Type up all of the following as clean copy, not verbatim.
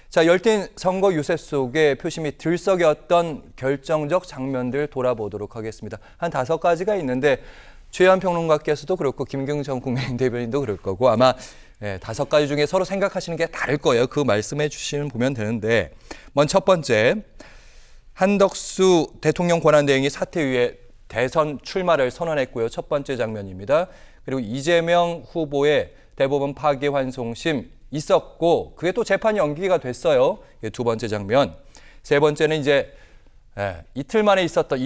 자, 열띤 선거 유세 속에 표심이 들썩였던 결정적 장면들 돌아보도록 하겠습니다. 한 5가지가 있는데 최현 평론가께서도 그렇고 김경정 국민의힘 대변인도 그럴 거고 아마 5가지 중에 서로 생각하시는 게 다를 거예요. 그 말씀해 주시면 보면 되는데 먼저 첫 번째, 한덕수 대통령 권한대행이 사퇴 후에 대선 출마를 선언했고요. 첫 번째 장면입니다. 그리고 이재명 후보의 대법원 파기환송심 있었고 그게 또 재판 연기가 됐어요. 두 번째 장면. 세 번째는 이제 이틀 만에 있었던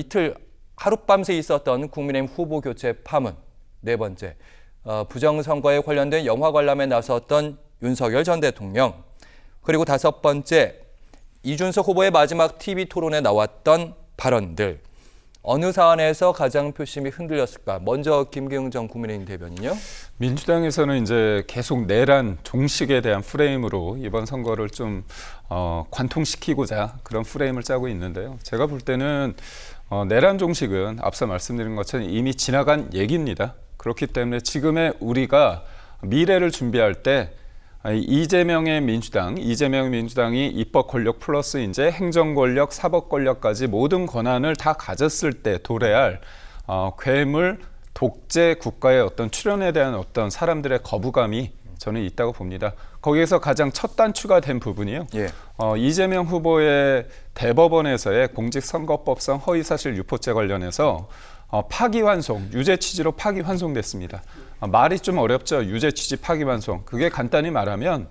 하룻밤새 있었던 국민의힘 후보 교체 파문. 네 번째, 부정선거에 관련된 영화 관람에 나섰던 윤석열 전 대통령. 그리고 5번째, 이준석 후보의 마지막 TV 토론에 나왔던 발언들. 어느 사안에서 가장 표심이 흔들렸을까? 먼저 김경정 국민의힘 대변인요. 민주당에서는 이제 계속 내란 종식에 대한 프레임으로 이번 선거를 좀 관통시키고자 그런 프레임을 짜고 있는데요. 제가 볼 때는 내란 종식은 앞서 말씀드린 것처럼 이미 지나간 얘기입니다. 그렇기 때문에 지금의 우리가 미래를 준비할 때 이재명의 민주당이 입법 권력 플러스 이제 행정 권력, 사법 권력까지 모든 권한을 다 가졌을 때 도래할 괴물 독재 국가의 어떤 출현에 대한 어떤 사람들의 거부감이 저는 있다고 봅니다. 거기에서 가장 첫 단추가 된 부분이요. 이재명 후보의 대법원에서의 공직선거법상 허위사실 유포죄 관련해서 파기환송, 유죄 취지로 파기환송됐습니다. 말이 좀 어렵죠. 유죄 취지 파기환송. 그게 간단히 말하면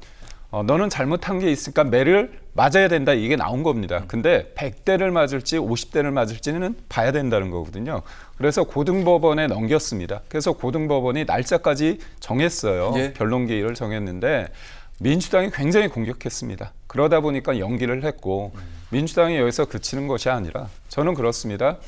너는 잘못한 게 있으니까 매를 맞아야 된다. 이게 나온 겁니다. 근데 100대를 맞을지 50대를 맞을지는 봐야 된다는 거거든요. 그래서 고등법원에 넘겼습니다. 그래서 고등법원이 날짜까지 정했어요. 변론 기일을 정했는데 민주당이 굉장히 공격했습니다. 그러다 보니까 연기를 했고 민주당이 여기서 그치는 것이 아니라 저는 그렇습니다.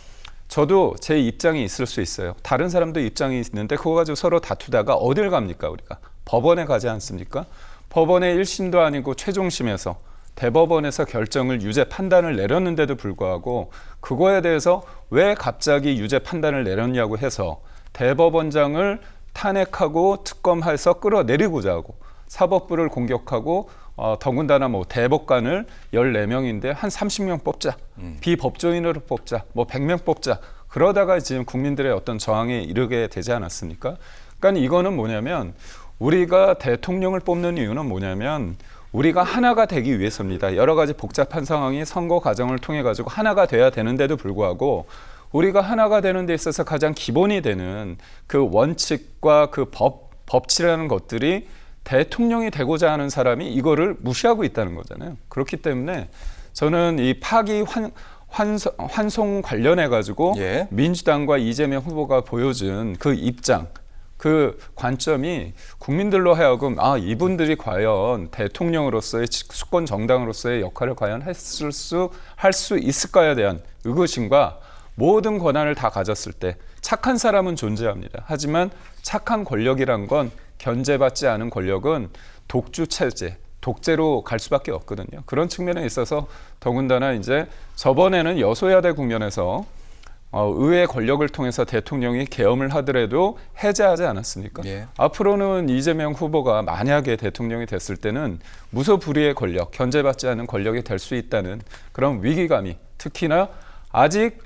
저도 제 입장이 있을 수 있어요. 다른 사람도 입장이 있는데 그거 가지고 서로 다투다가 어딜 갑니까 우리가? 법원에 가지 않습니까? 법원의 1심도 아니고 최종심에서 대법원에서 결정을 유죄 판단을 내렸는데도 불구하고 그거에 대해서 왜 갑자기 유죄 판단을 내렸냐고 해서 대법원장을 탄핵하고 특검해서 끌어내리고자 하고 사법부를 공격하고 더군다나 뭐 대법관을 14명인데 한 30명 뽑자. 비법조인으로 뽑자. 뭐 100명 뽑자. 그러다가 지금 국민들의 어떤 저항에 이르게 되지 않았습니까? 그러니까 이거는 뭐냐면 우리가 대통령을 뽑는 이유는 뭐냐면 우리가 하나가 되기 위해서입니다. 여러 가지 복잡한 상황이 선거 과정을 통해 가지고 하나가 돼야 되는데도 불구하고 우리가 하나가 되는 데 있어서 가장 기본이 되는 그 원칙과 그 법치라는 것들이 대통령이 되고자 하는 사람이 이거를 무시하고 있다는 거잖아요. 그렇기 때문에 저는 이 환송 관련해 가지고 민주당과 이재명 후보가 보여준 그 입장, 그 관점이 국민들로 하여금 이분들이 과연 대통령으로서의 수권 정당으로서의 역할을 과연 할 수 있을까에 대한 의구심과 모든 권한을 다 가졌을 때 착한 사람은 존재합니다. 하지만 착한 권력이란 건 견제받지 않은 권력은 독주 체제, 독재로 갈 수밖에 없거든요. 그런 측면에 있어서 더군다나 이제 저번에는 여소야대 국면에서 의회 권력을 통해서 대통령이 계엄을 하더라도 해제하지 않았습니까? 앞으로는 이재명 후보가 만약에 대통령이 됐을 때는 무소불위의 권력, 견제받지 않은 권력이 될 수 있다는 그런 위기감이 특히나 아직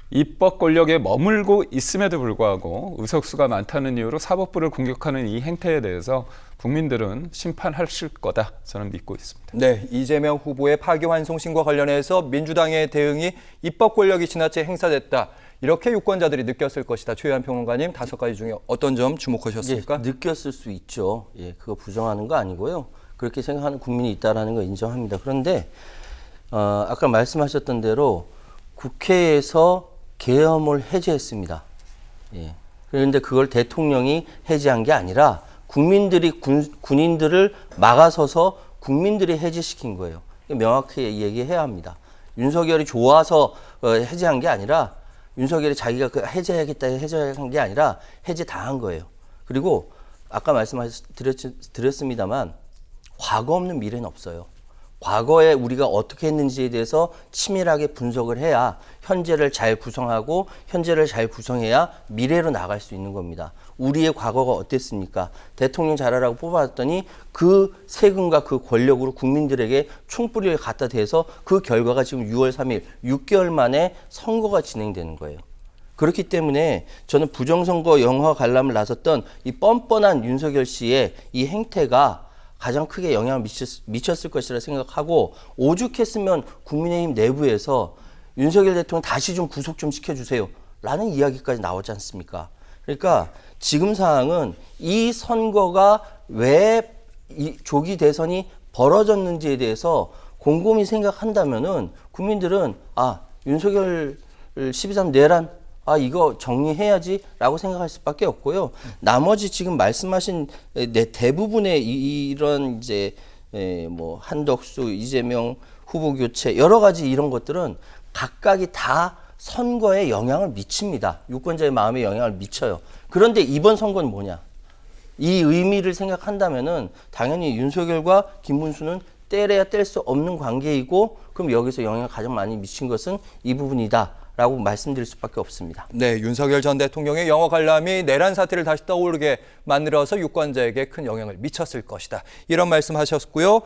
입법 권력에 머물고 있음에도 불구하고 의석수가 많다는 이유로 사법부를 공격하는 이 행태에 대해서 국민들은 심판하실 거다 저는 믿고 있습니다. 네, 이재명 후보의 파기환송심과 관련해서 민주당의 대응이 입법 권력이 지나치게 행사됐다. 이렇게 유권자들이 느꼈을 것이다. 최현 평론가님 5가지 중에 어떤 점 주목하셨습니까? 느꼈을 수 있죠. 그거 부정하는 거 아니고요. 그렇게 생각하는 국민이 있다는 거 인정합니다. 그런데 아까 말씀하셨던 대로 국회에서 계엄을 해제했습니다. 그런데 그걸 대통령이 해제한 게 아니라 국민들이 군인들을 막아서서 국민들이 해제시킨 거예요. 명확히 얘기해야 합니다. 윤석열이 좋아서 해제한 게 아니라 윤석열이 자기가 해제하겠다 해제한 게 아니라 해제 당한 거예요. 그리고 아까 말씀드렸습니다만 과거 없는 미래는 없어요. 과거에 우리가 어떻게 했는지에 대해서 치밀하게 분석을 해야 현재를 잘 구성하고 현재를 잘 구성해야 미래로 나갈 수 있는 겁니다. 우리의 과거가 어땠습니까? 대통령 잘하라고 뽑아왔더니 그 세금과 그 권력으로 국민들에게 총뿌리를 갖다 대서 그 결과가 지금 6월 3일 6개월 만에 선거가 진행되는 거예요. 그렇기 때문에 저는 부정선거 영화 관람을 나섰던 이 뻔뻔한 윤석열 씨의 이 행태가 가장 크게 영향을 미쳤을 것이라 생각하고 오죽했으면 국민의힘 내부에서 윤석열 대통령 다시 좀 구속 좀 시켜주세요 라는 이야기까지 나오지 않습니까? 그러니까 지금 상황은 이 선거가 왜 이 조기 대선이 벌어졌는지에 대해서 곰곰이 생각한다면은 국민들은 윤석열 12.3 내란 이거 정리해야지 라고 생각할 수밖에 없고요. 나머지 지금 말씀하신 대부분의 이런 이제 뭐 한덕수, 이재명 후보 교체 여러 가지 이런 것들은 각각이 다 선거에 영향을 미칩니다. 유권자의 마음에 영향을 미쳐요. 그런데 이번 선거는 뭐냐? 이 의미를 생각한다면은 당연히 윤석열과 김문수는 떼려야 뗄 수 없는 관계이고 그럼 여기서 영향을 가장 많이 미친 것은 이 부분이다. 라고 말씀드릴 수밖에 없습니다. 네, 윤석열 전 대통령의 영어 관람이 내란 사태를 다시 떠오르게 만들어서 유권자에게 큰 영향을 미쳤을 것이다. 이런 말씀하셨고요.